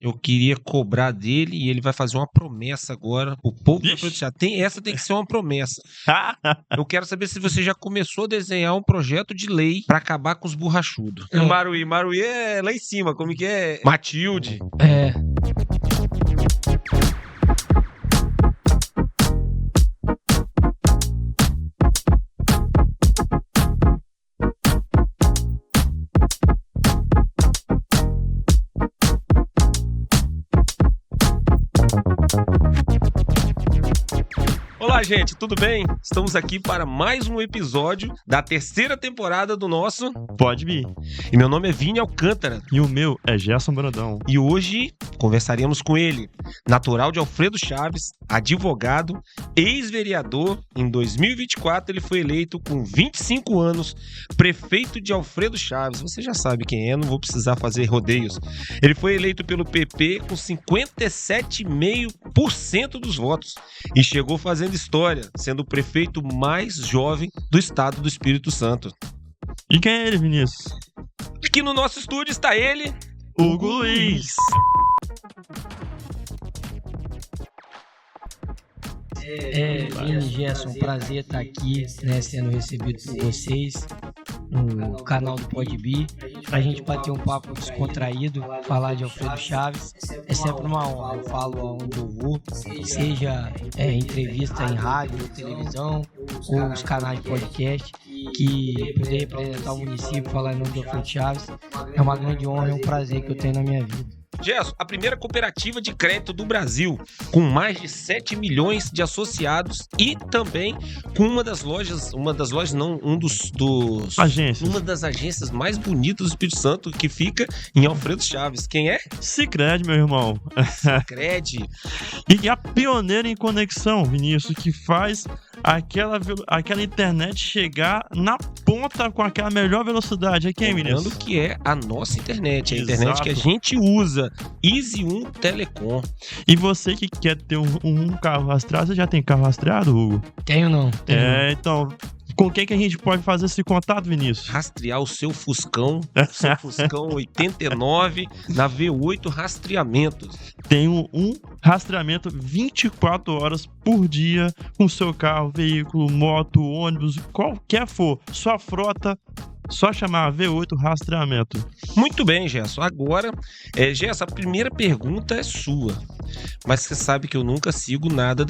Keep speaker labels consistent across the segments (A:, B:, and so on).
A: Eu queria cobrar dele e ele vai fazer uma promessa agora. O povo de Alfredo Chaves. Essa tem que ser uma promessa. Eu quero saber se você já começou a desenhar um projeto de lei pra acabar com os borrachudos.
B: Maruí. Maruí é lá em cima. Como que é?
A: Matilde.
C: É.
A: Olá, gente, tudo bem? Estamos aqui para mais um episódio da terceira temporada do nosso
D: Pode vir.
A: E meu nome é Vini Alcântara.
D: E o meu é Gerson Brandão.
A: E hoje conversaremos com ele, natural de Alfredo Chaves, advogado, ex-vereador. Em 2024 ele foi eleito com 25 anos, prefeito de Alfredo Chaves. Você já sabe quem é, não vou precisar fazer rodeios. Ele foi eleito pelo PP com 57,5% dos votos e chegou fazendo história, sendo o prefeito mais jovem do estado do Espírito Santo.
D: E quem é ele, Vinícius?
A: Aqui no nosso estúdio está ele,
D: Hugo Luiz.
C: Vini, Gerson, prazer estar aqui, né, sendo recebido por vocês no canal do Podbi, pra gente bater um papo descontraído, falar de Alfredo Chaves. É sempre uma honra, eu falo aonde eu vou, seja entrevista em rádio, televisão ou os canais de podcast, que poder representar o município, falar em nome de Alfredo Chaves é uma grande honra e um prazer que eu tenho na minha vida.
A: Gerson, a primeira cooperativa de crédito do Brasil, com mais de 7 milhões de associados e também com uma das agências mais bonitas do Espírito Santo, que fica em Alfredo Chaves. Quem é?
D: Sicredi, meu irmão.
A: Sicredi.
D: E a pioneira em conexão, Vinícius, que faz aquela internet chegar na ponta com aquela melhor velocidade. É quem, Vinícius?
A: Lembrando que é a nossa internet, a
D: Exato.
A: internet que a gente usa. Easy 1 Telecom.
D: E você que quer ter um carro rastreado, você já tem carro rastreado, Hugo?
C: Tenho não.
D: Então, com quem que a gente pode fazer esse contato, Vinícius?
A: Rastrear o seu Fuscão 89 na V8 Rastreamentos.
D: Tem um rastreamento 24 horas por dia com seu carro, veículo, moto, ônibus, qualquer for, sua frota. Só chamar V8 Rastreamento.
A: Muito bem, Gerson. Agora, Gerson, a primeira pergunta é sua. Mas você sabe que eu nunca sigo nada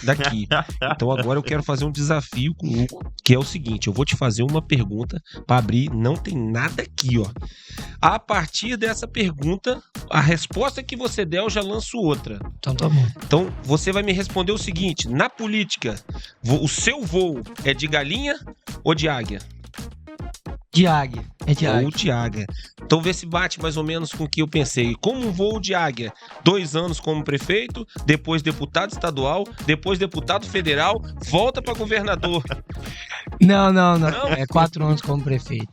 A: daqui. Então agora eu quero fazer um desafio com o Hugo, que é o seguinte: eu vou te fazer uma pergunta para abrir, não tem nada aqui, ó. A partir dessa pergunta, a resposta que você der, eu já lanço outra.
C: Então tá bom.
A: Então você vai me responder o seguinte: na política, o seu voo é de galinha ou de águia?
C: De águia. É de águia.
A: Ou de águia. Então vê se bate mais ou menos com o que eu pensei. Como um voo de águia, 2 anos como prefeito, depois deputado estadual, depois deputado federal, volta para governador.
C: Não. É 4 anos como prefeito.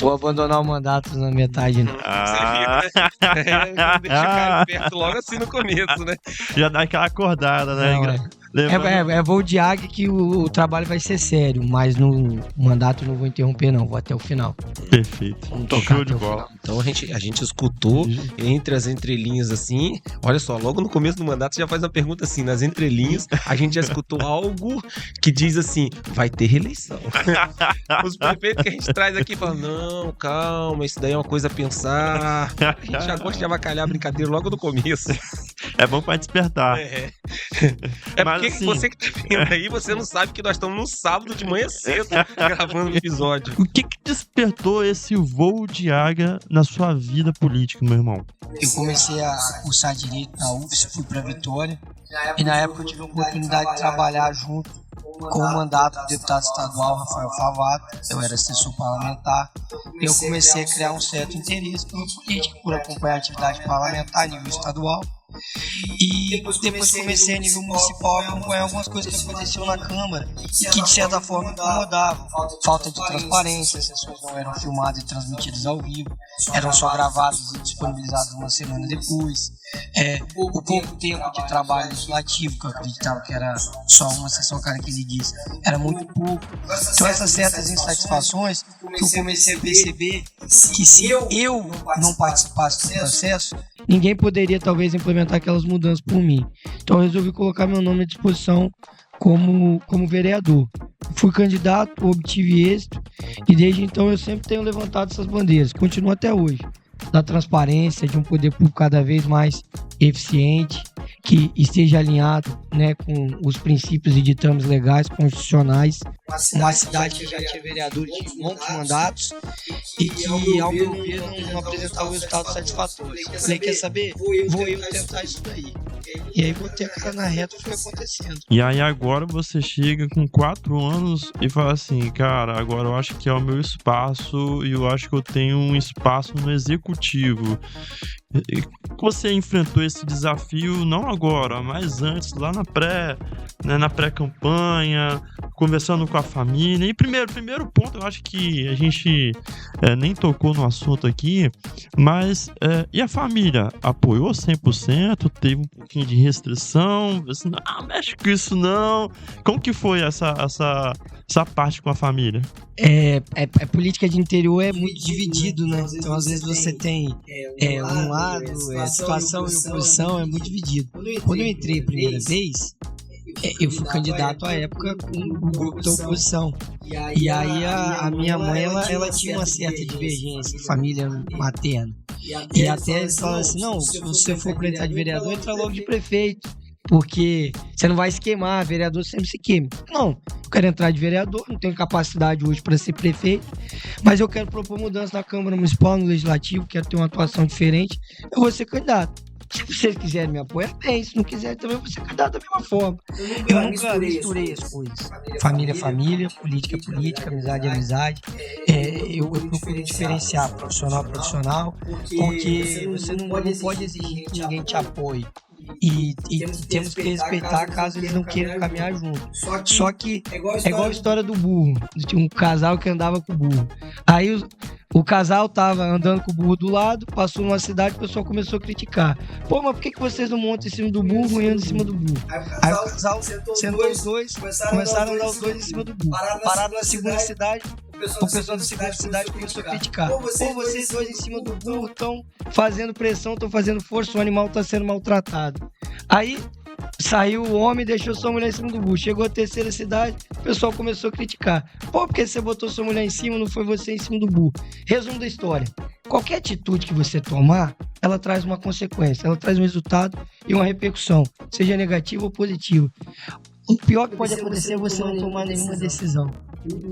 C: Vou abandonar o mandato na metade, não.
A: Você viu, né? Deixa o cara perto logo assim no começo, né?
D: Já dá aquela acordada, né?
C: É voo de águia que o trabalho vai ser sério, mas no mandato eu não vou interromper, não. Vou até o final.
D: Perfeito.
C: Vamos tocar.
D: Show de bola.
A: Então a gente escutou entre as entrelinhas assim. Olha só, logo no começo do mandato você já faz uma pergunta assim, nas entrelinhas, a gente já escutou algo que diz assim: vai ter reeleição. Os prefeitos que a gente traz aqui falam: não, calma, isso daí é uma coisa a pensar. A gente já gosta de avacalhar a brincadeira logo no começo.
D: É bom pra despertar.
A: Mas porque assim, você que tá vendo aí, você não sabe que nós estamos num sábado de manhã cedo gravando o episódio.
D: O que despertou esse voo de águia na sua vida política, meu irmão?
C: Eu comecei a cursar Direito na UFS, fui pra Vitória, e na época eu tive a oportunidade de trabalhar junto com o mandato do deputado estadual Rafael Favato. Eu era assessor parlamentar, e eu comecei a criar um certo interesse pela política, por acompanhar a atividade parlamentar a nível estadual. E depois comecei a nível municipal a acompanhar algumas coisas que aconteciam na Câmara que de certa forma incomodavam. Falta de transparência, as sessões não eram filmadas e transmitidas ao vivo, eram só gravadas e disponibilizadas uma semana depois. O pouco tempo de trabalho legislativo, que eu acreditava que era só uma sessão cada 15 dias, era muito pouco. Então essas certas insatisfações que eu comecei a perceber que se eu não participasse do processo, ninguém poderia talvez implementar aquelas mudanças por mim. Então eu resolvi colocar meu nome à disposição como vereador. Fui candidato, obtive êxito e desde então eu sempre tenho levantado essas bandeiras. Continuo até hoje. Da transparência, de um poder público cada vez mais eficiente, que esteja alinhado, né, com os princípios e ditames legais, constitucionais. Uma cidade que já tinha vereadores de longos mandatos e que, ao meu ver, não apresentava um resultado satisfatório. Falei, quer saber? Vou eu tentar isso daí. E aí botei a cara na reta e foi acontecendo.
D: E aí agora você chega com 4 anos e fala assim, cara, agora eu acho que é o meu espaço e eu acho que eu tenho um espaço no executivo. Você enfrentou esse desafio não agora, mas antes, lá na pré-campanha, conversando com a família. E primeiro ponto, eu acho que a gente nem tocou no assunto aqui, mas e a família? Apoiou 100%? Teve um pouquinho de restrição? Assim, não, mexe com isso não. Como que foi essa parte com a família?
C: Política de interior é muito dividido, né? Então, às vezes você tem um lado, situação e oposição, é muito dividido. Quando eu entrei a primeira vez, eu fui candidato à época com o grupo da oposição. E aí a minha mãe, ela tinha uma certa divergência, família materna. E até eles falaram assim, não, se você for para entrar de vereador, entra logo de prefeito. Porque você não vai se queimar, vereador sempre se queima. Não, eu quero entrar de vereador, não tenho capacidade hoje para ser prefeito, mas eu quero propor mudança na Câmara Municipal, no Legislativo, quero ter uma atuação diferente, eu vou ser candidato. Se vocês quiserem me apoiar, bem, se não quiserem também eu vou ser candidato da mesma forma. Eu nunca misturei as coisas. Família é família, política é política, amizade é amizade. Eu procuro diferenciar profissional é profissional, porque você não pode exigir que ninguém te apoie. E temos que respeitar caso eles não queiram caminhar junto. Só que é igual a história do burro. Tinha um casal que andava com o burro. Aí o casal tava andando com o burro do lado, passou numa cidade, o pessoal começou a criticar. Pô, mas por que vocês não montam em cima do burro e andam em cima do burro? Aí o casal sentou os dois, começaram a andar os dois em cima do burro. Pararam na segunda cidade, o pessoal da segunda cidade começou a criticar. Pô, vocês dois em cima do burro estão fazendo pressão, estão fazendo força, o animal está sendo maltratado. Aí saiu o homem e deixou sua mulher em cima do burro. Chegou a terceira cidade, o pessoal começou a criticar. Pô, porque você botou sua mulher em cima, não foi você em cima do burro. Resumo da história. Qualquer atitude que você tomar, ela traz uma consequência, ela traz um resultado e uma repercussão, seja negativa ou positiva. O pior que pode acontecer é você não tomar nenhuma decisão.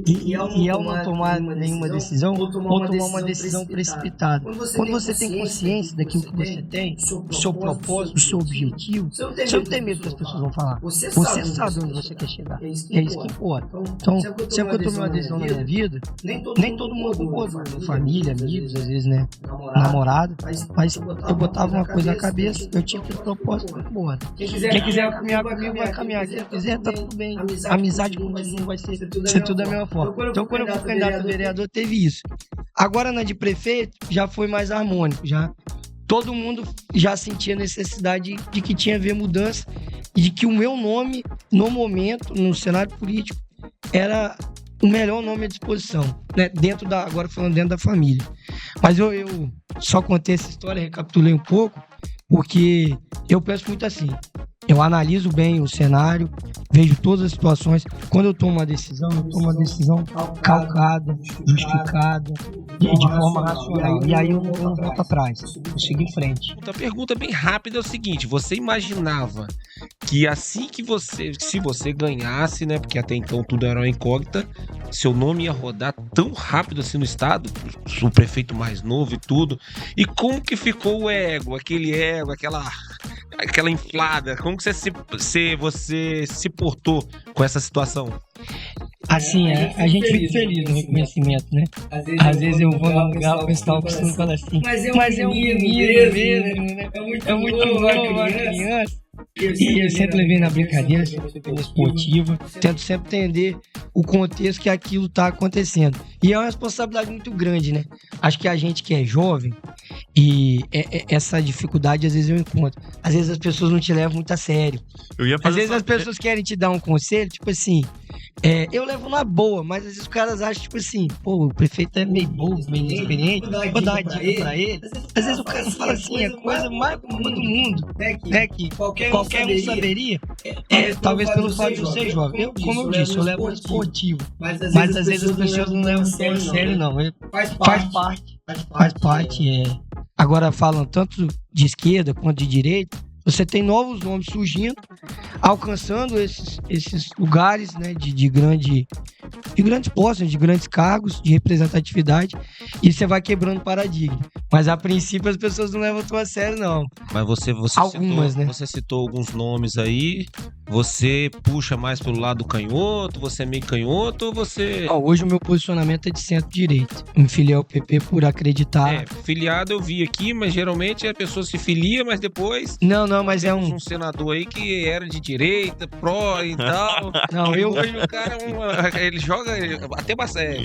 C: E ao não tomar nenhuma decisão, ou tomar uma decisão precipitada. Quando você tem consciência daquilo que você tem, do seu propósito, do seu objetivo, você não tem medo que as pessoas vão falar. Você sabe onde você quer chegar. É isso que importa. Então, sempre que eu tomei uma decisão na minha vida, nem todo mundo concordou. Família, amigos, às vezes, né? Namorado. Mas eu botava uma coisa na cabeça, eu tinha aquele propósito para embora. Quem quiser caminhar comigo, vai caminhar. Quem quiser, tá tudo bem. A amizade continua, vai ser tudo da mesma forma. Então, quando eu fui candidato a vereador, teve isso. Agora, na de prefeito, já foi mais harmônico. Já todo mundo já sentia necessidade de que tinha a ver mudança e de que o meu nome, no momento, no cenário político, era o melhor nome à disposição, né? Agora falando dentro da família. Mas eu só contei essa história, recapitulei um pouco, porque eu penso muito assim. Eu analiso bem o cenário, vejo todas as situações. Quando eu tomo uma decisão, calcada, justificada, de forma racional. E aí eu não volto atrás, eu sigo em frente.
A: Então, a pergunta bem rápida é o seguinte: você imaginava que assim que se você ganhasse, né, porque até então tudo era uma incógnita, seu nome ia rodar tão rápido assim no estado, o prefeito mais novo e tudo? E como que ficou o ego, aquela inflada? Como que você se portou com essa situação?
C: Assim, a gente fica feliz no reconhecimento, né? Às vezes eu vou num lugar, o pessoal costuma falar assim, mas é um menino mesmo, né? É muito novo a criança. E eu sempre levei na brincadeira, sempre fui bem esportiva, tento sempre entender o contexto que aquilo tá acontecendo. E é uma responsabilidade muito grande, né? Acho que a gente que é jovem, e essa dificuldade às vezes eu encontro. Às vezes as pessoas não te levam muito a sério. Às vezes as pessoas querem te dar um conselho, tipo assim, eu levo na boa, mas às vezes os caras acham, tipo assim, pô, o prefeito é meio bobo, meio inexperiente, vou dar uma dica pra ele. Às vezes o cara fala assim, a coisa mais comum do mundo, né, que qualquer um saberia, talvez pelo fato de eu ser jovem. Como eu disse, eu levo esportivo, mas às vezes as pessoas não levam tão a sério, não. Faz parte. Agora falam tanto de esquerda quanto de direita, você tem novos nomes surgindo, alcançando esses lugares, né, de grandes postos, de grandes cargos, de representatividade, e você vai quebrando paradigma. Mas a princípio as pessoas não levam tão a sério, não.
A: Mas você
C: Algumas,
A: citou,
C: né?
A: Você citou alguns nomes aí. Você puxa mais pelo lado canhoto? Você é meio canhoto ou você...
C: Hoje o meu posicionamento é de centro-direita. Me filiei ao PP por acreditar...
A: Filiado eu vi aqui, mas geralmente a pessoa se filia, mas depois...
C: Não, mas
A: temos um senador aí que era de direita, pró e tal.
C: Não,
A: hoje o cara, ele joga... Até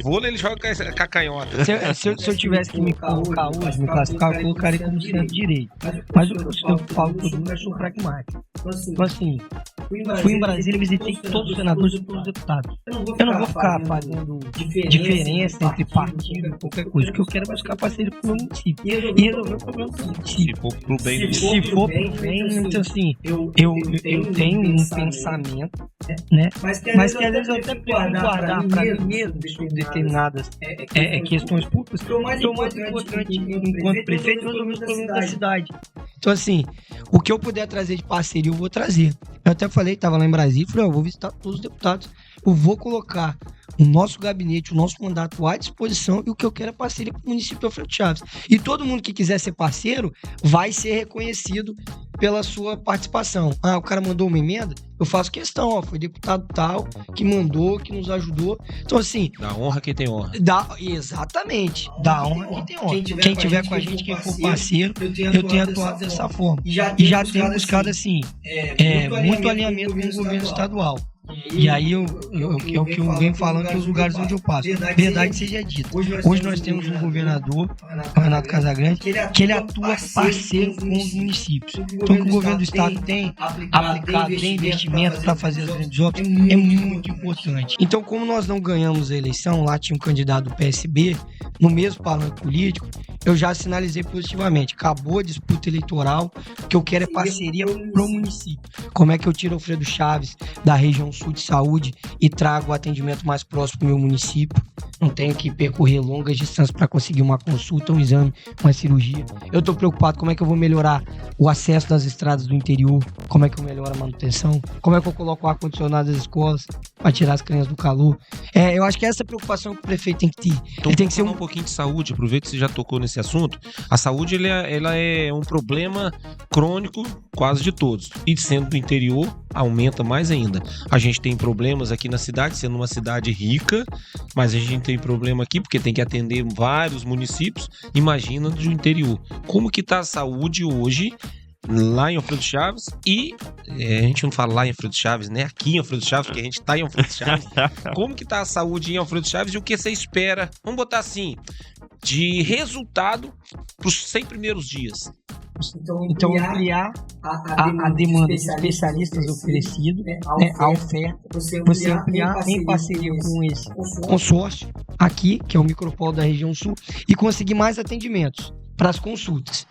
A: vôlei ele joga com a canhota.
C: Se eu tivesse que me colocar hoje, me classificar, eu colocaria como centro-direita. Mas eu falo todo mundo, eu sou pragmático. Então assim, fui em Brasília, visitei todos os senadores e todos os deputados. Eu não vou ficar fazendo diferença entre partidos, qualquer coisa. O que eu quero é buscar parceria pro meu município e resolver o problema do município.
A: Se for pro bem,
C: Se for pro bem, então assim, eu tenho um pensamento, né? Mas que às vezes eu até preciso guardar pra mim mesmo determinadas questões públicas, que é o mais importante enquanto prefeito resolver os problemas da cidade. Então assim, o que eu puder trazer de parceria eu vou trazer. Eu até falei, estava lá em Brasília, falei, eu vou visitar todos os deputados, eu vou colocar o nosso gabinete, o nosso mandato à disposição, e o que eu quero é parceria com o município de Alfredo Chaves. E todo mundo que quiser ser parceiro vai ser reconhecido pela sua participação. O cara mandou uma emenda, eu faço questão, foi deputado tal, que mandou, que nos ajudou. Então assim...
A: Dá honra quem tem honra.
C: Exatamente, dá honra quem tem honra. Quem tiver com a gente, quem for parceiro, eu tenho atuado dessa forma. E já tenho buscado assim, muito alinhamento com o governo estadual. E aí é o que eu venho falando que os lugares onde eu passo. Verdade seja dita. Hoje nós temos um governador, Renato Casagrande, que ele atua parceiro com os municípios. Então o que o governo do estado tem aplicado de investimento para fazer as grandes obras é muito importante. Então, como nós não ganhamos a eleição, lá tinha um candidato do PSB, no mesmo palanque político, eu já sinalizei positivamente. Acabou a disputa eleitoral, o que eu quero é parceria pro município. Como é que eu tiro Alfredo Chaves da região sul de saúde e trago o atendimento mais próximo do meu município? Não tenho que percorrer longas distâncias para conseguir uma consulta, um exame, uma cirurgia. Eu estou preocupado como é que eu vou melhorar o acesso das estradas do interior, como é que eu melhoro a manutenção, como é que eu coloco o ar-condicionado das escolas para tirar as crianças do calor. Eu acho que essa é a preocupação que o prefeito tem que ter.
A: Então,
C: ele tem que ser
A: um pouquinho de saúde, aproveita que você já tocou nesse assunto. A saúde ela é um problema crônico quase de todos. E sendo do interior, aumenta mais ainda. A gente tem problemas aqui na cidade, sendo uma cidade rica, mas a gente tem problema aqui porque tem que atender vários municípios. Imagina do interior. Como que tá a saúde hoje lá em Alfredo Chaves? E a gente não fala lá em Alfredo Chaves, né? Aqui em Alfredo Chaves, porque a gente tá em Alfredo Chaves. Como que tá a saúde em Alfredo Chaves e o que você espera? Vamos botar assim, de resultado pros 100 primeiros dias.
C: Então ampliar a demanda de especialistas oferecidos, a oferta, você ampliar em parceria com esse consórcio aqui, que é o Micropolo da região sul, e conseguir mais atendimentos para as consultas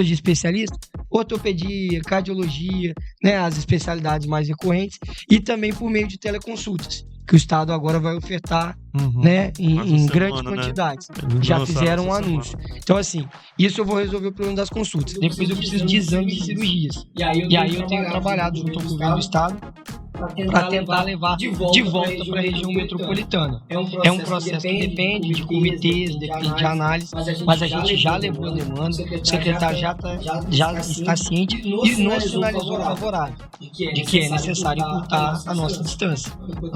C: de especialistas, ortopedia, cardiologia, né, as especialidades mais recorrentes, e também por meio de teleconsultas, que o Estado agora vai ofertar, né, em grandes quantidades. Já fizeram um anúncio. Então, assim, isso eu vou resolver o problema das consultas. Depois eu preciso de exames e cirurgias. E aí eu tenho trabalhado junto ao governo do Estado para tentar levar de volta para a região metropolitana. É um processo que depende de comitês, depende de análise, mas a gente já levou a demanda, o secretário já está ciente e nos sinalizou favorável de que é necessário encurtar a nossa distância.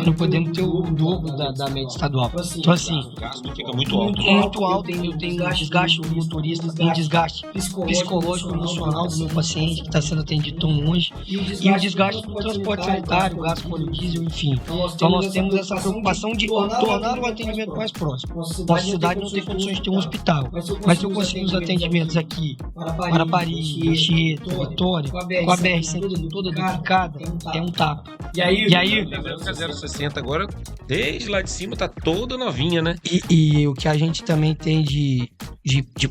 C: Não podemos ter o dobro da média estadual. Então, assim,
A: O gasto fica muito alto.
C: muito alto, eu tenho um desgaste do motorista, um desgaste psicológico, emocional do meu paciente que está sendo atendido tão longe, e o desgaste do transporte sanitário, o gasto com o diesel, enfim. Então nós temos essa preocupação de tornar o atendimento mais próximo. Nossa cidade não tem condições de ter um hospital, mas se eu conseguir os atendimentos aqui, para Paris, Anchieta, Vitória, com a BR-100 toda duplicada, é um tapa. E aí,
A: A 060 agora, desde lá de cima, tá toda novinha, né?
C: E o que a gente também tem de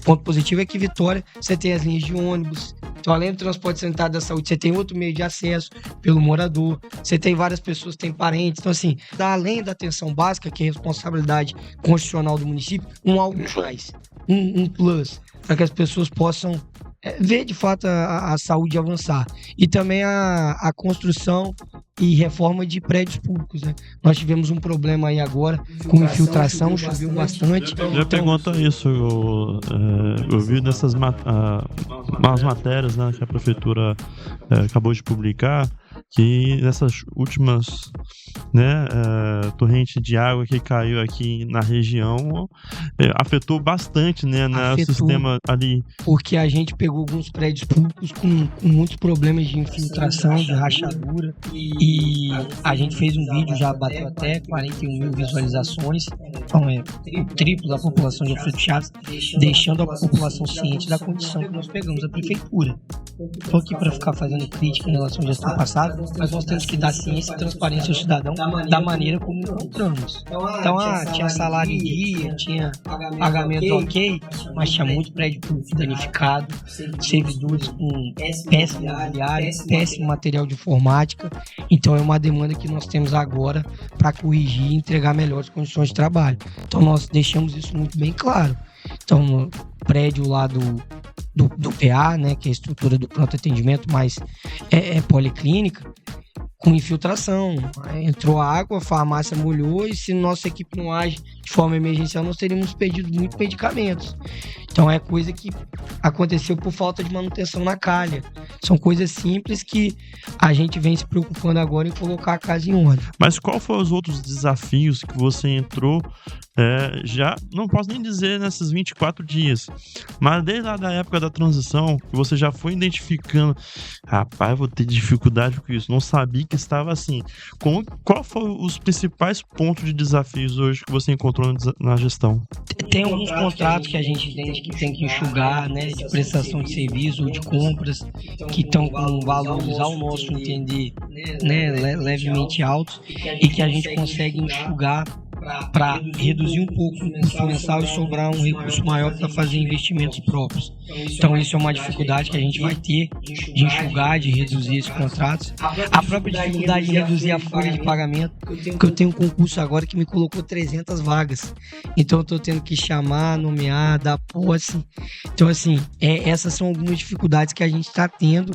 C: ponto positivo é que Vitória, você tem as linhas de ônibus. Então, além do transporte sanitário da saúde, você tem outro meio de acesso pelo morador. Você tem várias pessoas que têm parentes. Então, assim, além da atenção básica, que é responsabilidade constitucional do município, um algo mais, um plus, para que as pessoas possam ver de fato a saúde avançar. E também a construção e reforma de prédios públicos, né? Nós tivemos um problema aí agora com infiltração, choveu bastante.
D: Já pergunta isso, eu vi nessas nas matérias, né, que a prefeitura acabou de publicar, que nessas últimas, né, torrente de água que caiu aqui na região afetou bastante, né, no sistema ali.
C: Porque a gente pegou alguns prédios públicos com muitos problemas de infiltração, de rachadura, e a gente fez um vídeo, já bateu até 41 mil visualizações, então é o triplo da população de Alfredo Chaves, deixando a população ciente da condição que nós pegamos. A prefeitura, estou aqui para ficar fazendo crítica em relação à gestão passada, mas nós temos que dar ciência e transparência ao cidadão da maneira como encontramos. Então, tinha salário em dia, tinha pagamento ok, mas tinha muito prédio público danificado, servidores com péssimo mobiliário, péssimo material de informática. Então é uma demanda que nós temos agora para corrigir e entregar melhores condições de trabalho. Então nós deixamos isso muito bem claro. Então no prédio lá do PA, né, que é a estrutura do pronto atendimento, mas é policlínica, com infiltração. Entrou água, a farmácia molhou, e se nossa equipe não age de forma emergencial, nós teríamos perdido muitos medicamentos. Então é coisa que aconteceu por falta de manutenção na calha. São coisas simples que a gente vem se preocupando agora em colocar a casa em ordem.
D: Mas qual foram os outros desafios que você entrou, já, não posso nem dizer nesses 24 dias, mas desde lá da época da transição, que você já foi identificando, rapaz, vou ter dificuldade com isso, não sabia que estava assim. Qual foram os principais pontos de desafios hoje que você encontrou na gestão?
C: Tem alguns contratos que a gente entende que tem que enxugar, né, de prestação de serviço ou de compras, que estão com valores, ao nosso entender, né, levemente altos, e que a gente consegue enxugar para reduzir um pouco o custo mensal e sobrar um recurso maior para fazer investimentos próprios. Então isso é uma dificuldade que a gente vai ter de enxugar, de reduzir esses contratos. A própria dificuldade de reduzir a folha de pagamento, porque eu tenho um concurso agora que me colocou 300 vagas. Então eu estou tendo que chamar, nomear, dar posse. Então assim, essas são algumas dificuldades que a gente está tendo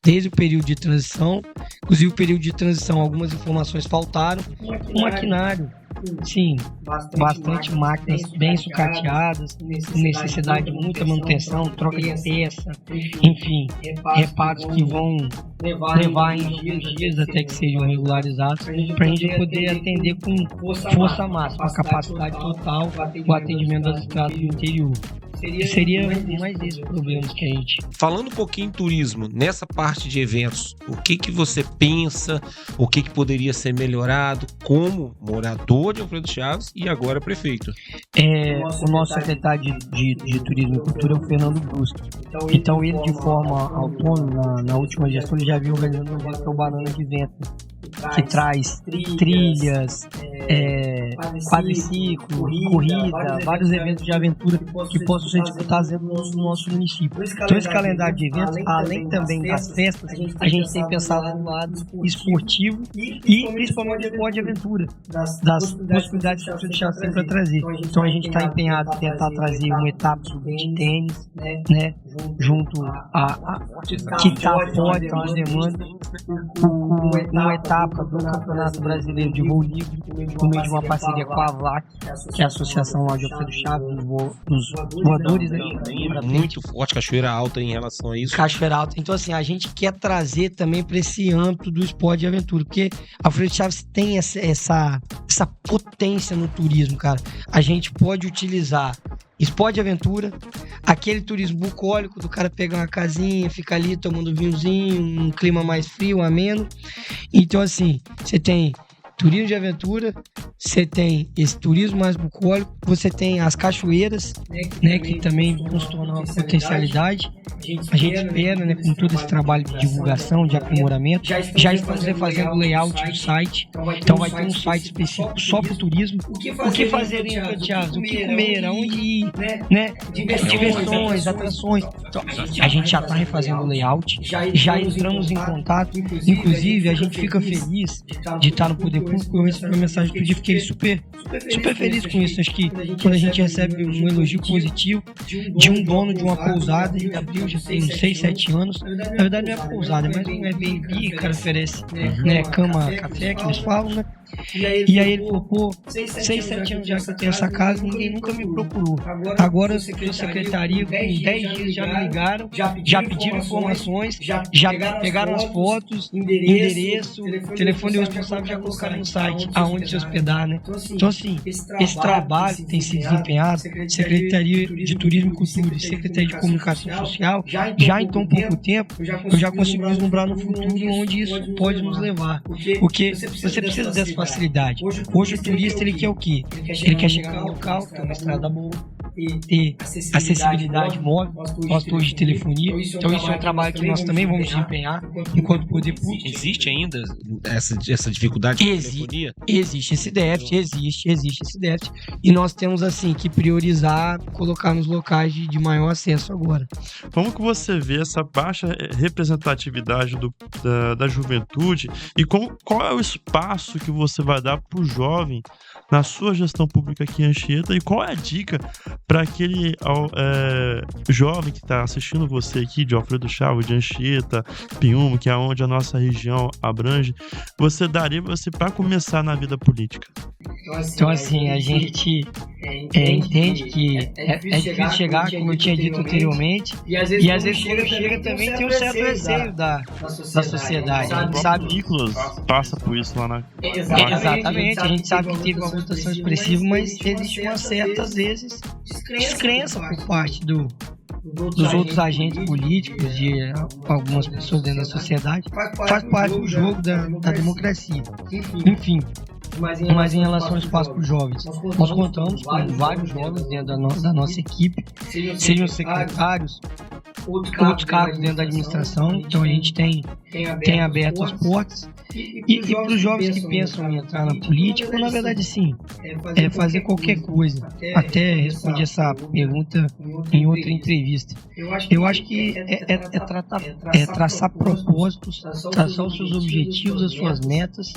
C: desde o período de transição. Inclusive o período de transição, algumas informações faltaram. O maquinário. Sim, bastante máquinas bem sucateadas, com necessidade de muita manutenção, troca de peça, enfim, reparos que vão levar em alguns dias até que sejam regularizados, para a gente poder atender com força máxima, capacidade total, o atendimento das estradas do interior. Seria mais esses problemas que a gente...
A: Falando um pouquinho em turismo, nessa parte de eventos, o que você pensa, o que poderia ser melhorado como morador de Alfredo Chaves e agora prefeito?
C: O nosso secretário de Turismo e Cultura é o Fernando Bruschi. Então ele, de forma autônoma, na última gestão, ele já vinha organizando um evento que é o Banana de Vento, que traz trilhas, quadriciclo, corrida, vários eventos de aventura que possam ser disputados dentro do nosso município. Então esse calendário de eventos, além também das festas, a gente tem pensado no lado esportivo e principalmente de esporte de aventura, das possibilidades que o Chaves tem para trazer. Então a gente está empenhado em tentar trazer uma etapa de tênis, né, junto a quitar fora as demandas, uma etapa do Campeonato Brasileiro de Voo Livre, no meio de uma parceria com a AVLAC, que é a Associação lá de Alfredo Chaves, dos voadores, né?
A: Muito forte, Cachoeira Alta em relação a isso.
C: Cachoeira Alta. Então, assim, a gente quer trazer também para esse âmbito do esporte de aventura, porque Alfredo Chaves tem essa potência no turismo, cara. A gente pode utilizar esporte de aventura, aquele turismo bucólico do cara pegar uma casinha, ficar ali tomando vinhozinho, um clima mais frio, ameno. Então, assim, você tem turismo de aventura, você tem esse turismo mais bucólico, você tem as cachoeiras, né, que também vão se tornar uma potencialidade. A gente espera, né, com todo esse trabalho de divulgação, de aprimoramento, já estamos fazendo o layout do site, então vai ter um site específico só para o turismo. O que fazer em Santiago, o que comer, aonde ir, né, diversões, atrações. Então, a gente já está refazendo o layout, já entramos em contato, inclusive a gente fica feliz de estar no Poder Público. Eu recebi uma mensagem do dia, fiquei super feliz com isso. Acho que quando a gente recebe um elogio positivo de um dono de uma pousada, ele abriu, já tem uns 6, 7 anos. Na verdade não é pousada, é mais um Airbnb, cara, oferece, né, cama, café, que eles falam, né? E aí ele falou, pô, 6, 7 anos já que eu tenho essa casa, ninguém nunca me procurou. Agora eu sou secretaria, com 10 dias já me ligaram, já pediram informações, já pegaram as fotos, endereço, telefone do responsável, já colocaram no site aonde se hospedar, né? Então, assim, esse trabalho que tem sido desempenhado, Secretaria de Turismo e Cultura e Secretaria de Comunicação Social, já em tão pouco tempo, eu já consigo vislumbrar no futuro onde isso pode nos levar. Porque você precisa dessa facilidade. Hoje o turista, ele quer o quê? Ele quer chegar no local, ter uma estrada boa, ter acessibilidade móvel, nós torres de telefonia. Então isso é um trabalho que nós também vamos desempenhar enquanto poder público.
A: Existe ainda essa dificuldade de telefonia?
C: Existe esse déficit, existe esse déficit. E nós temos, assim, que priorizar, colocar nos locais de maior acesso agora.
D: Como que você vê essa baixa representatividade da juventude e qual é o espaço que você vai dar para o jovem na sua gestão pública aqui em Anchieta, e qual é a dica para aquele jovem que está assistindo você aqui de Alfredo Chaves, de Anchieta, Piúma, que é onde a nossa região abrange, você daria para começar na vida política?
C: Então, assim, a gente entende que é difícil chegar, como eu tinha dito anteriormente, e às vezes quando chega também tem um certo receio da sociedade. A gente sabe.
D: Nicolas passa por isso lá na...
C: Exatamente, a gente sabe que teve uma votação expressiva, mas existe uma certa, às vezes, descrença por parte dos outros agentes políticos, de algumas pessoas dentro da sociedade. Faz parte do jogo da democracia. Enfim, mas em relação ao espaço para os jovens, nós contamos com vários jovens dentro da nossa equipe, sejam secretários, outros cargos dentro da administração. Então a gente tem aberto as portas. E para os jovens que pensam em entrar na política, na verdade sim, é fazer qualquer coisa. Até respondi essa pergunta em outra entrevista. Eu acho que é traçar propósitos, traçar os seus objetivos, as suas metas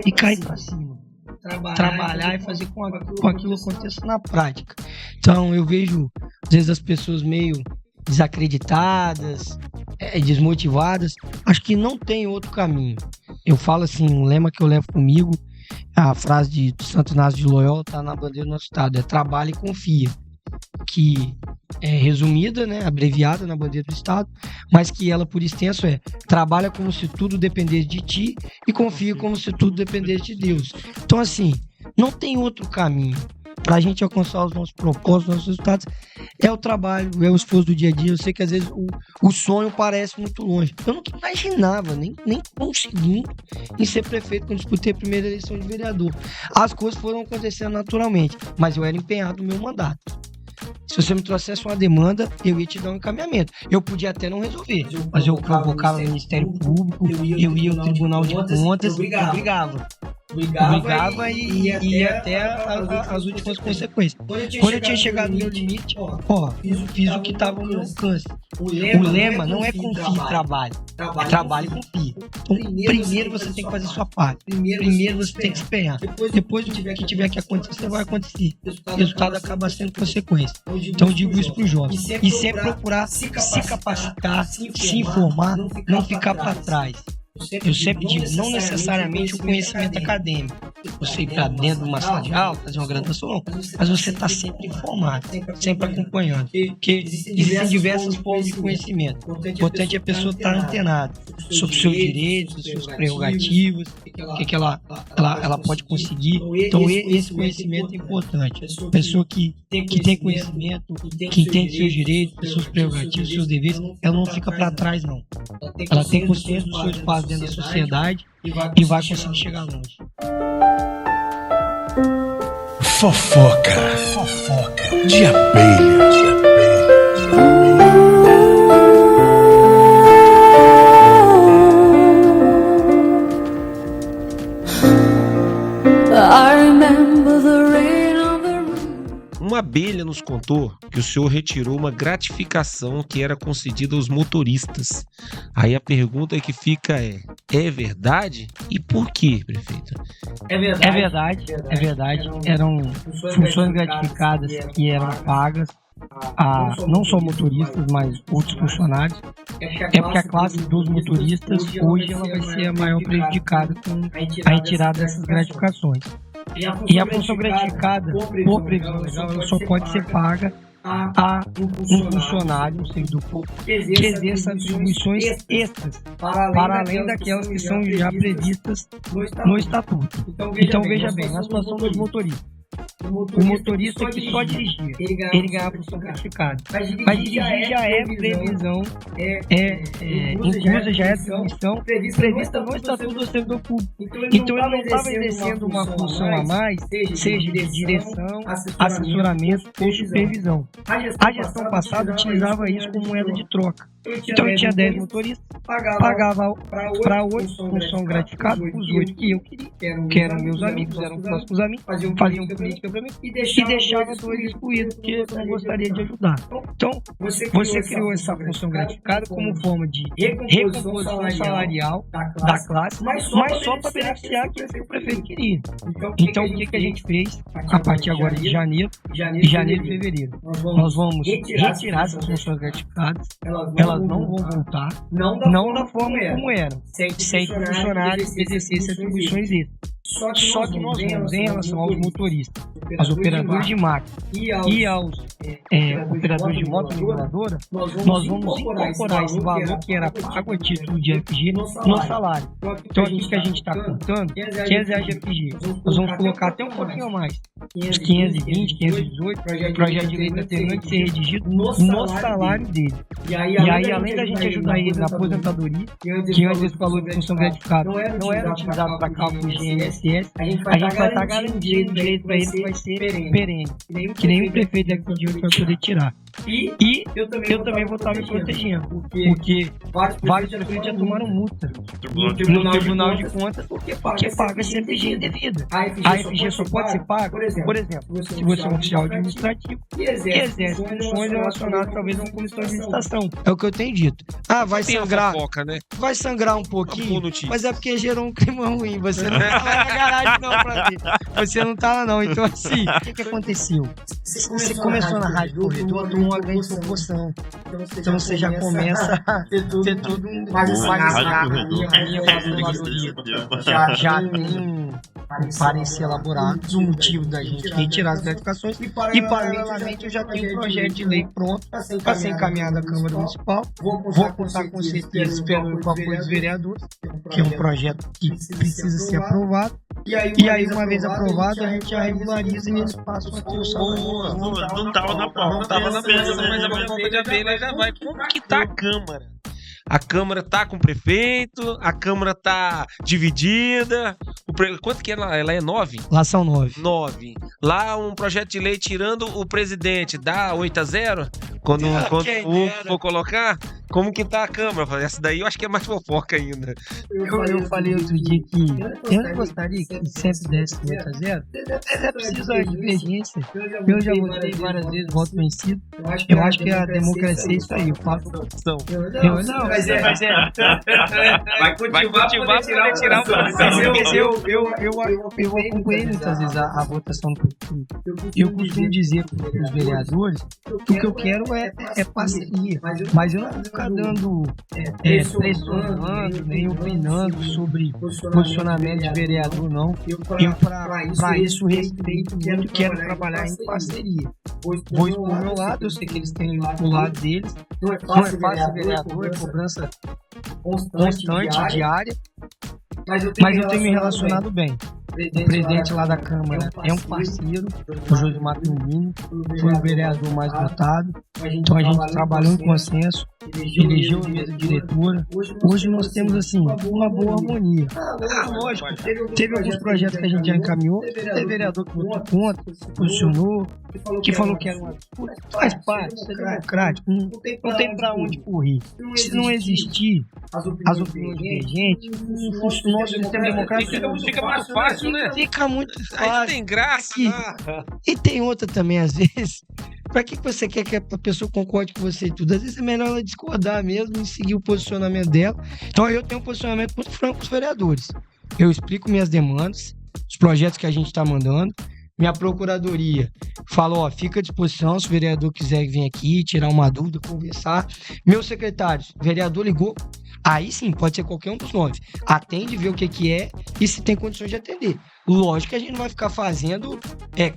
C: e cair para cima. Trabalhar e fazer com aquilo aconteça na prática. Então eu vejo às vezes as pessoas meio desacreditadas, desmotivadas. Acho que não tem outro caminho. Eu falo assim, um lema que eu levo comigo, a frase de Santo Inácio de Loyola está na bandeira do nosso estado, é trabalha e confia, que é resumida, né, abreviada na bandeira do estado, mas que ela por extenso trabalha como se tudo dependesse de ti e confia como se tudo dependesse de Deus. Então assim, não tem outro caminho. Para a gente alcançar os nossos propósitos, os nossos resultados, é o trabalho, é o esforço do dia a dia. Eu sei que às vezes o sonho parece muito longe. Eu não imaginava, nem consegui em ser prefeito quando disputei a primeira eleição de vereador. As coisas foram acontecendo naturalmente, mas eu era empenhado no meu mandato. Se você me trouxesse uma demanda, eu ia te dar um encaminhamento. Eu podia até não resolver, mas eu provocava o Ministério Público, eu ia ao Tribunal de Contas, eu brigava. brigava e ia até as últimas consequências. Quando eu tinha chegado no meu limite, fiz o que estava no meu alcance. O lema não é confie e trabalhe, é trabalhe e confie. Então, primeiro você tem que fazer sua parte. Primeiro você tem que se empenhar. Depois do que tiver que acontecer, vai acontecer. O resultado acaba sendo consequência. Então eu digo isso para os jovens. E sempre procurar se capacitar, se informar, não ficar para trás. Eu sempre digo, não necessariamente o conhecimento acadêmico. Você ir para dentro de uma sala de aula, fazer uma graduação, mas você está sempre informado, sempre acompanhando. Porque existem diversas formas de conhecimento. O importante é a pessoa estar antenada sobre os seus direitos, os seus prerrogativos, o que ela pode conseguir. Então esse conhecimento é importante. A pessoa que tem conhecimento, que entende seus direitos, seus prerrogativos, seus deveres, ela não fica para trás, não. Ela tem consciência do seu espaço dentro da sociedade e vai conseguir chegar longe.
E: Fofoca de abelha.
A: Uma abelha nos contou que o senhor retirou uma gratificação que era concedida aos motoristas. Aí a pergunta que fica é verdade? E por quê, prefeito?
C: É verdade. Eram funções gratificadas que eram pagas a não só motoristas, mas outros funcionários. É porque a classe dos motoristas hoje ela vai ser a maior prejudicada com a retirada dessas gratificações. E a função gratificada, por previsão legal, ela só pode ser paga a um funcionário, um servidor público, que exerça atribuições extras, para além daquelas que são já previstas no Estatuto. Então veja bem, na situação dos motoristas. O motorista que só dirigia, ele ganha a função gratificada. Mas dirigir já é previsão, inclusive já é atribuição prevista no Estatuto do Servidor Público. Então ele não estava exercendo uma função a mais, seja de direção, assessoramento ou supervisão. A gestão passada utilizava isso como moeda de troca. Então eu tinha 10 motoristas, pagava para 8 função gratificada, os 8 que eu queria, que eram meus amigos, eram próximos a mim, faziam política para mim e deixava 2 excluídos, porque eu não gostaria de ajudar. Então você criou essa função gratificada como forma de recomposição salarial da classe, mas só para beneficiar aquilo que o prefeito queria. Então o que a gente fez a partir agora de janeiro e fevereiro? Nós vamos retirar essas funções gratificadas, elas não vão voltar, não da forma como eram, sem que funcionários exercessem atribuições extras. Só que nós vamos, em relação aos motoristas, aos operadores de máquina e aos operadores de moto reguladora, nós vamos incorporar esse valor que era pago a título de FG no salário. Então aqui que a gente está contando, R$500 de FG, nós vamos colocar até um pouquinho a mais, uns 520, 518, o projeto de lei está terminando de ser redigido no salário dele. E aí, além da gente ajudar ele na aposentadoria, que antes esse valor de função gratificada não era utilizado para cálculo de INSS, a gente vai estar garantindo o direito para ele que vai ser perene, que nenhum prefeito daqui de hoje vai poder tirar. E eu também vou estar me protegendo, porque vários prefeitos já tomaram multa no Tribunal de Contas porque paga essa FG indevida. A FG só pode ser paga, por exemplo, se você é um oficial administrativo e exerce funções relacionadas talvez a uma comissão de licitação. É o que eu tenho dito. Vai sangrar,
A: né?
C: vai sangrar um pouquinho, mas é porque gerou um clima ruim. Você não tá lá na garagem não pra ver. Você não tá lá não. Então assim, o que aconteceu? Você começou na Rádio Corredor, tomou uma grande proporção. Então você já começa a ter todo um já tem um parecer elaborado do motivo da gente retirar as gratificações e paralelamente eu já tenho um projeto de lei pronto para ser encaminhado à Câmara Municipal. Vou contar com certeza, espero com o apoio dos vereadores, que é um projeto que precisa ser aprovado. E aí, uma vez aprovado, a gente já regulariza e eles passam a ter o salário.
D: Não tava na pauta,
A: Não tava na mesa, mas a pauta de abelha já vai. Como que tá a Câmara? A Câmara tá com o prefeito, a Câmara tá dividida. Quanto que ela é? 9?
C: Lá são 9.
A: 9. Lá um projeto de lei tirando o presidente dá 8-0? Quando o for colocar, como que tá a Câmara? Essa daí eu acho que é mais fofoca ainda.
C: Eu falei outro dia que eu não gostaria que sempre desse 8-0. É preciso a divergência. Eu já votei várias vezes, voto vencido. Eu acho que a democracia é isso aí. Eu faço opção. Mas é.
B: Vai cultivar pra poder tirar o
C: Eu acompanhei muitas vezes a votação do partido. Eu costumo dizer para os vereadores que o que eu quero é parceria. Mas eu não vou ficar dando pressionando, nem opinando sobre posicionamento de vereador, não. Eu, para isso, respeito muito, quero trabalhar em parceria. Pois, por meu lado, eu sei que eles têm o lado deles. Não é fácil vereador, é cobrança constante, diária. Mas eu tenho me relacionado bem. O presidente lá da Câmara é um parceiro, o Josimar Pimbini, foi o vereador mais votado. Então a gente trabalhou em consenso, elegeu a mesa diretora. Hoje nós temos assim uma boa harmonia. Lógico, teve alguns projetos que a gente já encaminhou, teve vereador que votou contra, se posicionou, que falou que era uma disputa. Faz parte, isso é democrático, não tem pra onde correr. Se não existir as opiniões divergentes, o nosso sistema democrático
A: fica mais fácil, né?
C: Fica muito fácil.
A: Aí tem graça.
C: E tem outra também, às vezes. Pra que você quer que a pessoa concorde com você e tudo? Às vezes é melhor ela discordar mesmo e seguir o posicionamento dela. Então eu tenho um posicionamento muito franco com os vereadores. Eu explico minhas demandas, os projetos que a gente está mandando. Minha procuradoria falou, ó, fica à disposição se o vereador quiser vir aqui, tirar uma dúvida, conversar. Meus secretários, o vereador ligou, aí sim, pode ser qualquer um dos 9. Atende, vê o que é e se tem condições de atender. Lógico que a gente não vai ficar fazendo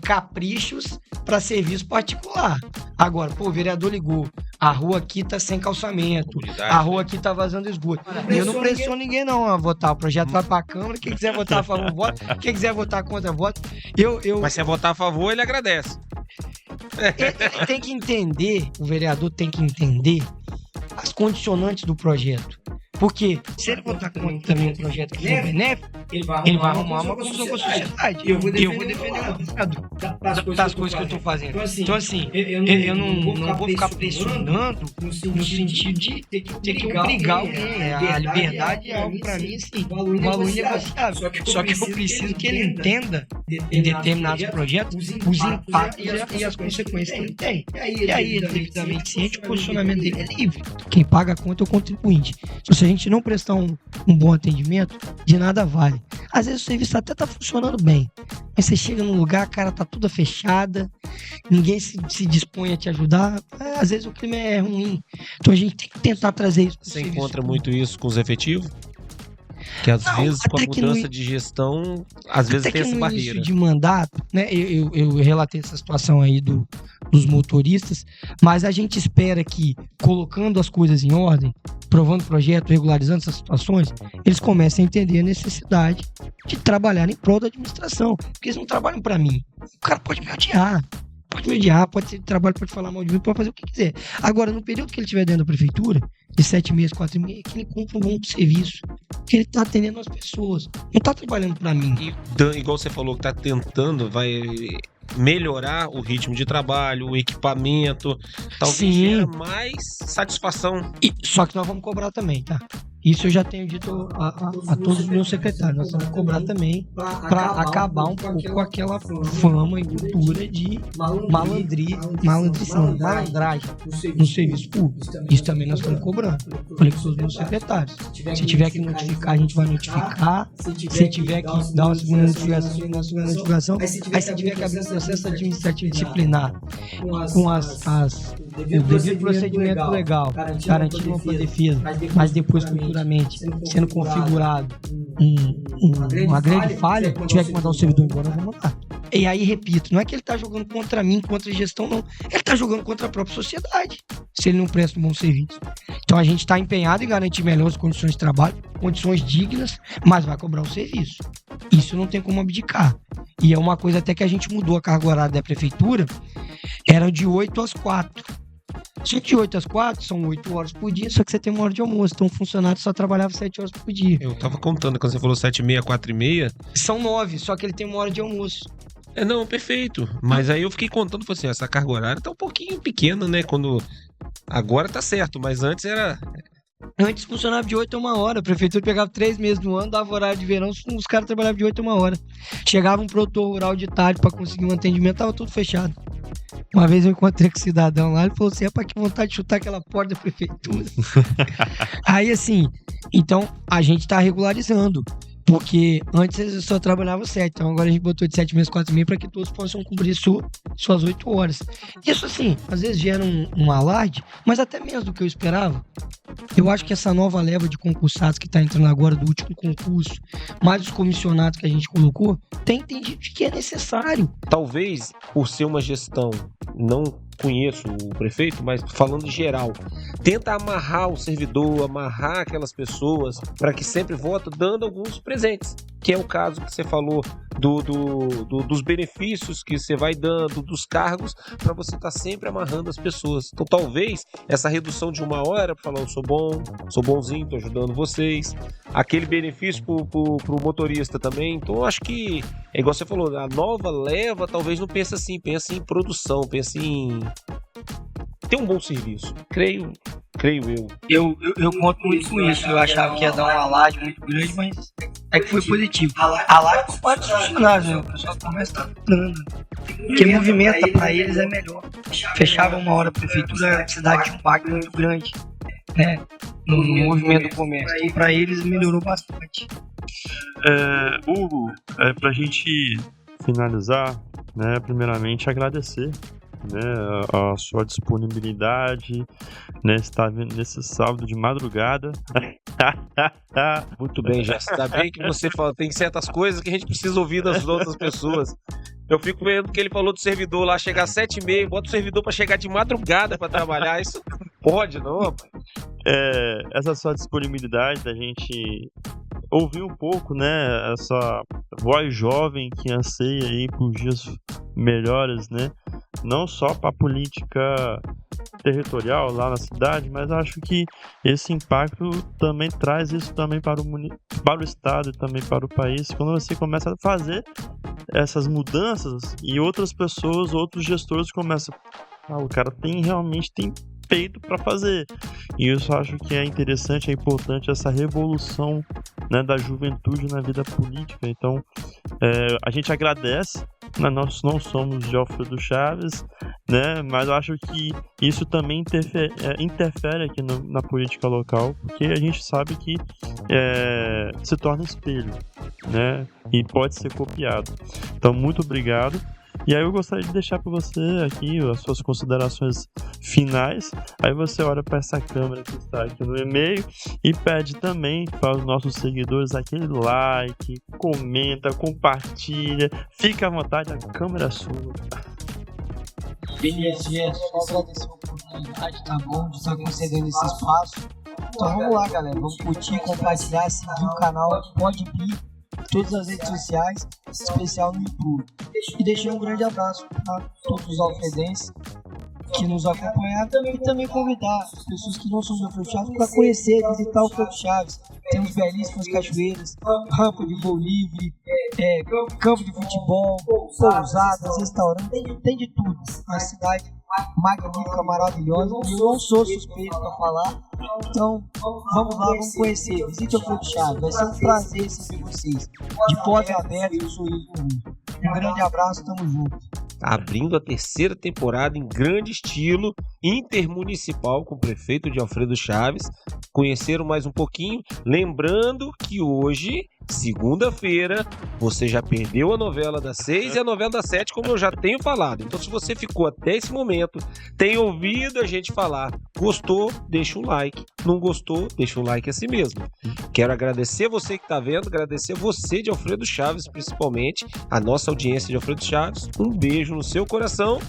C: caprichos para serviço particular. Agora, o vereador ligou, a rua aqui tá sem calçamento, a rua aqui tá vazando esgoto. Eu não pressiono ninguém não a votar, o projeto vai pra Câmara, quem quiser votar a favor, vota, quem quiser votar contra, vota.
A: Mas se é votar a favor, ele agradece.
C: Ele tem que entender, o vereador tem que entender as condicionantes do projeto. Porque se ele votar contra também um projeto que for benéfico, ele vai arrumar uma confusão com a sociedade. Eu vou defender o lado das coisas que eu estou fazendo. Então, assim, eu não vou ficar pressionando no sentido de ter que obrigar alguém. A liberdade é algo, para mim, assim, um valor inegociável. Só que eu preciso que ele entenda, em determinados projetos, os impactos e as consequências que ele tem. E aí, ele devidamente ciente, o posicionamento dele é livre. Quem paga a conta é o contribuinte. Se a gente não prestar um bom atendimento, de nada vale. Às vezes o serviço até tá funcionando bem, mas você chega num lugar, a cara tá toda fechada, ninguém se dispõe a te ajudar, às vezes o clima é ruim. Então a gente tem que tentar trazer isso pro
A: Você
C: serviço
A: encontra
C: público.
A: muito isso com os efetivos? Que às vezes com a mudança de gestão, às vezes tem essa barreira.
C: No início de mandato, né, eu relatei essa situação aí dos motoristas, mas a gente espera que, colocando as coisas em ordem, provando o projeto, regularizando essas situações, eles comecem a entender a necessidade de trabalhar em prol da administração, porque eles não trabalham para mim. O cara pode me odiar, pode ter trabalho, pode falar mal de mim, pode fazer o que quiser. Agora, no período que ele estiver dentro da prefeitura, de 7 meses, 4 meses, é que ele cumpre um bom serviço, que ele tá atendendo as pessoas, não tá trabalhando para mim.
A: E, igual você falou que tá tentando, vai melhorar o ritmo de trabalho, o equipamento, talvez gere mais satisfação.
C: Só que nós vamos cobrar também, tá? Isso eu já tenho dito a todos os meus secretários. Nós vamos cobrar também para acabar um pouco com aquela fama e cultura de malandragem no serviço público. Isso também nós estamos cobrando. Falei com todos os meus secretários. Se tiver que notificar, a gente vai notificar. Se tiver que dar uma segunda notificação, aí se tiver que abrir um processo administrativo disciplinar com o devido procedimento legal, garantindo uma defesa, mas depois futuramente sendo configurado uma grande falha, tiver que mandar o servidor embora, nós vamos mandar. E aí, repito, não é que ele está jogando contra mim, contra a gestão, não. Ele está jogando contra a própria sociedade, se ele não presta um bom serviço. Então a gente está empenhado em garantir melhores condições de trabalho, condições dignas, mas vai cobrar o serviço. Isso não tem como abdicar. E é uma coisa até que a gente mudou a carga horária da prefeitura, era de 8 às 4. Só que de 8 às 4 são 8 horas por dia, só que você tem uma hora de almoço. Então, um funcionário só trabalhava 7 horas por dia.
A: Eu tava contando, quando você falou 7h30, 4h30.
C: São 9, só que ele tem uma hora de almoço.
A: Não, perfeito. Mas aí eu fiquei contando, falei assim, essa carga horária tá um pouquinho pequena, né? Agora tá certo, mas antes era...
C: Antes funcionava de 8 a 1 hora. A prefeitura pegava 3 meses no ano, dava horário de verão, os caras trabalhavam de 8 a 1 hora. Chegava um produtor rural de tarde pra conseguir um atendimento, tava tudo fechado. Uma vez eu encontrei com o cidadão lá, ele falou assim, rapaz, que vontade de chutar aquela porta da prefeitura. Aí assim, então a gente tá regularizando. Porque antes eles só trabalhavam 7, então agora a gente botou de 7 meses, 4,5 para que todos possam cumprir suas 8 horas. Isso assim, às vezes gera um alarde, mas até menos do que eu esperava. Eu acho que essa nova leva de concursados que está entrando agora do último concurso, mais os comissionados que a gente colocou, tem entendido que é necessário.
A: Talvez, por ser uma gestão, não conheço o prefeito, mas falando em geral, tenta amarrar o servidor, amarrar aquelas pessoas para que sempre votem dando alguns presentes, que é o caso que você falou dos benefícios que você vai dando, dos cargos, para você estar sempre amarrando as pessoas. Então talvez essa redução de 1 hora para falar, eu sou bom, sou bonzinho, tô ajudando vocês, aquele benefício pro motorista também. Então eu acho que, é igual você falou, a nova leva talvez não pense assim, pense em produção, pense em ter um bom serviço, creio eu.
C: Eu conto muito com isso. Eu achava que ia dar um alarde muito grande, mas é que foi positivo. Alarde por parte dos funcionários, né? O pessoal começa a estar dando. Porque movimenta para eles é melhor. Fechava 1 hora, a prefeitura, a cidade tinha um impacto muito grande, né? No movimento do comércio. Então, para eles melhorou bastante.
D: Hugo, pra gente finalizar, né, primeiramente agradecer, né, a sua disponibilidade, né, estar vindo nesse sábado de madrugada.
A: Muito bem, já está bem que você fala, tem certas coisas que a gente precisa ouvir das outras pessoas. Eu fico vendo que ele falou do servidor lá chegar às 7h30, bota o servidor para chegar de madrugada para trabalhar, isso pode não, rapaz?
D: Essa sua disponibilidade da gente ouvir um pouco, né, essa voz jovem que anseia aí por dias melhores, né, não só para a política territorial lá na cidade, mas acho que esse impacto também traz isso também para o estado e também para o país, quando você começa a fazer essas mudanças e outras pessoas, outros gestores começam, o cara realmente tem peito para fazer. E isso eu acho que é interessante, é importante essa revolução, né, da juventude na vida política. Então, a gente agradece, né, nós não somos de Alfredo Chaves, né, mas eu acho que isso também interfere aqui na política local, porque a gente sabe que se torna espelho, né, e pode ser copiado. Então, muito obrigado. E aí eu gostaria de deixar para você aqui as suas considerações finais. Aí você olha para essa câmera que está aqui no e-mail e pede também para os nossos seguidores aquele like, comenta, compartilha. Fica à vontade, a câmera é sua.
C: Beleza, só agradecer a oportunidade, tá bom? De estar concedendo esse espaço. Então vamos lá, galera. Vamos curtir, compartilhar, seguir o canal Pode Vir, todas as redes sociais, especial no YouTube. E deixar um grande abraço para todos os alfredenses que nos acompanharam e também convidar as pessoas que não são do Alfredo Chaves para conhecer, visitar o Alfredo Chaves. Temos belíssimas cachoeiras, rampa de voo livre, campo de futebol, pousadas, restaurantes, tem de tudo. Uma cidade magnífica, maravilhosa. Eu não sou suspeito para falar, então vamos lá, vamos conhecer. Visite o Alfredo Chaves, vai ser um prazer receber vocês. De porta aberta e um sorriso no mundo. Um grande abraço, tamo junto.
A: Abrindo a 3ª temporada em grande estilo intermunicipal com o prefeito de Alfredo Chaves. Conheceram mais um pouquinho, lembrando que hoje, segunda-feira, você já perdeu a novela das 6 e a novela das 7, como eu já tenho falado. Então, se você ficou até esse momento, tem ouvido a gente falar, gostou, deixa um like, não gostou, deixa um like assim mesmo. Quero agradecer você que está vendo, agradecer você de Alfredo Chaves, principalmente, a nossa audiência de Alfredo Chaves. Um beijo no seu coração.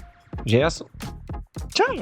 A: Gerson.
D: Tchau.